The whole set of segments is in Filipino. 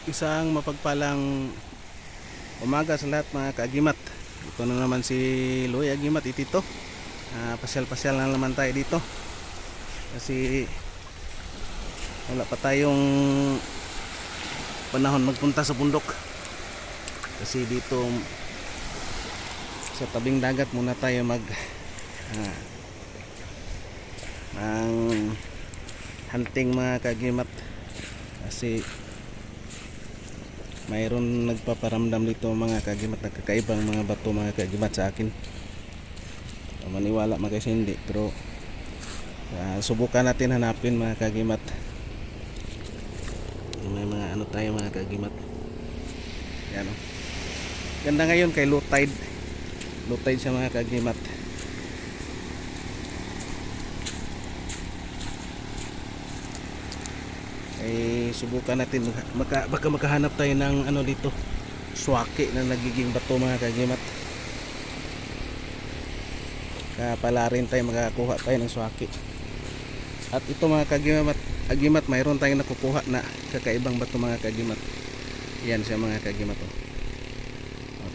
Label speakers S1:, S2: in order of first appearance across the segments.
S1: Isang mapagpalang umaga sa lahat mga kaagimat. Ito na naman si Loy Agimat itito. Pasyal-pasyal na naman tayo dito. Kasi wala pa tayong panahon magpunta sa bundok. Kasi dito sa tabing dagat muna tayo ang hunting mga kaagimat. Kasi mayroon nagpaparamdam dito mga kaagimat na kakaibang mga bato mga kaagimat sa akin. Maniwala mga kasi hindi, pero subukan natin hanapin mga kaagimat. May mga ano tayo mga kaagimat. Yan o. Ganda ngayon kay low tide. Low tide siya mga kaagimat. Subukan natin baka makahanap tayo ng ano dito, swaki na nagiging bato mga kaagimat. Kapalarin tayo, makakuha tayo ng swaki. At ito mga kaagimat, mayroon tayong nakukuha na kakaibang bato mga kaagimat. Yan siya mga kaagimat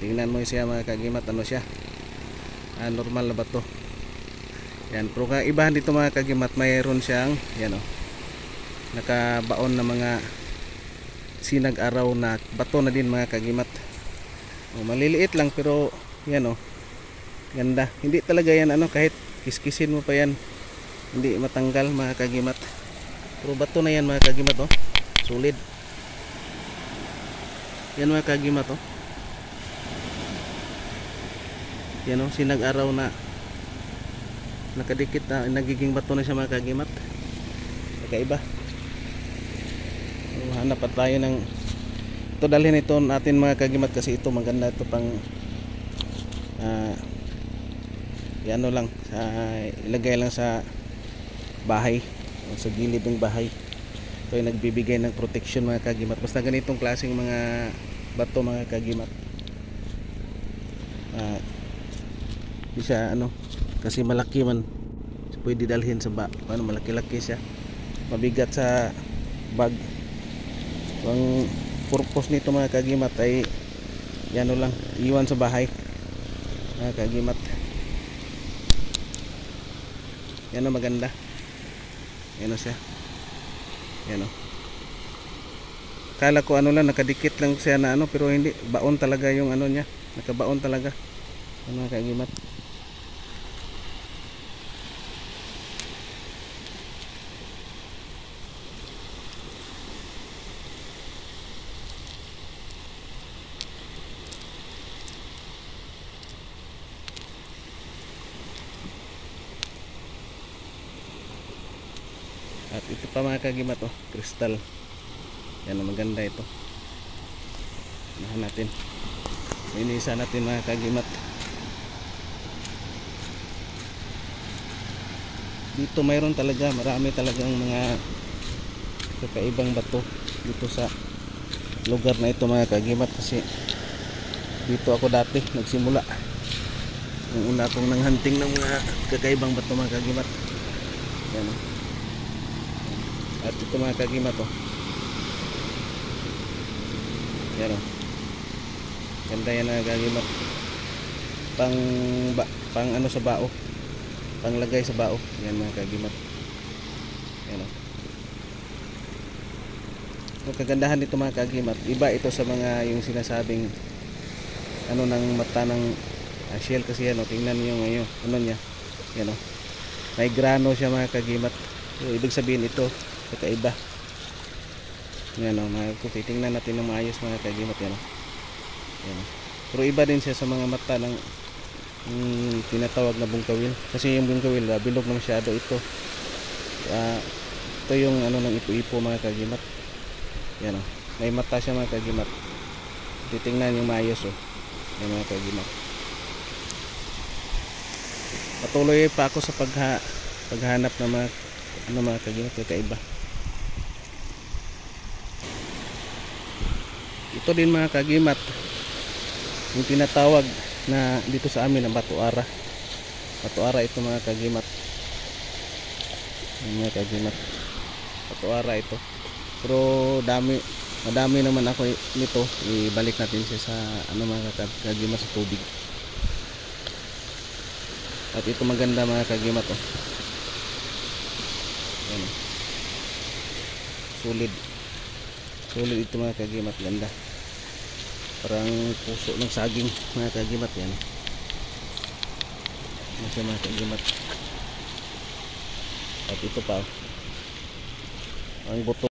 S1: tingnan mo siya mga kaagimat, ano siya, normal na bato yan. Pero kaibahan dito mga kaagimat, mayroon siyang yan nakabaon na mga sinag-araw na bato na din mga kaagimat. Maliliit lang pero yan ganda. Hindi talaga yan kahit kiskisin mo pa yan hindi matanggal mga kaagimat. Pero bato na yan mga kaagimat solid yan mga kaagimat yan sinag-araw na nakadikit na nagiging bato na siya mga kaagimat. Kakaiba. Hanap pa tayo ng ito, dalhin ito natin mga kaagimat kasi ito maganda ito pang ano lang, ilagay lang sa bahay, sa gilid ng bahay. Ito ay nagbibigay ng protection mga kaagimat. Basta ganitong klaseng mga bato mga kaagimat, di siya kasi malaki man, pwede dalhin sa malaki-laki siya, mabigat sa bag. Ang purpose nito mga kaagimat ay yan lang, iwan sa bahay mga kaagimat. Yan maganda. Yan siya. Yan kala ko lang, nakadikit lang siya na pero hindi, baon talaga yung niya, nakabaon talaga mga kaagimat. At ito pa mga kaagimat kristal. Yan maganda ito. Unahan natin, inisa natin mga kaagimat. Dito mayroon talaga, marami talagang mga kakaibang bato dito sa lugar na ito mga kaagimat. Kasi dito ako dati nagsimula, yung una akong nanghunting ng mga kakaibang bato mga kaagimat. Yan at ito mga kaagimat yan ganda yan mga kaagimat. Pang sa bao, panglagay sa bao yan mga kaagimat. Yan ang kagandahan dito mga kaagimat, iba ito sa mga yung sinasabing ng mata ng shell. Kasi tingnan niyo ngayon niya yan may grano siya mga kaagimat. So, ibig sabihin ito kakaiba. Yan titingnan natin ng maayos mga kaagimat. Yan. Pero iba din siya sa mga mata ng tinatawag na bungkawil. Kasi yung bungkawil bilog na masyado. Ito yung ng ipo-ipo mga kaagimat. Yan may mata siya mga kaagimat. Titingnan yung maayos yan mga kaagimat. Patuloy pa ako sa paghanap ng mga kaagimat kakaiba. Ito din mga kaagimat yung tinatawag na dito sa amin ang batuara. Batuara ito mga kaagimat. Mga kaagimat, batuara ito. Pero dami madami naman ako nito, ibalik natin siya sa ano mga kagimat sa tubig. At ito maganda mga kagimat oh. Yan, oh. Solid ito mga kagimat, ganda, parang puso ng saging mga kagimat. Yan siya mga kagimat. At ito pa oh, ang buto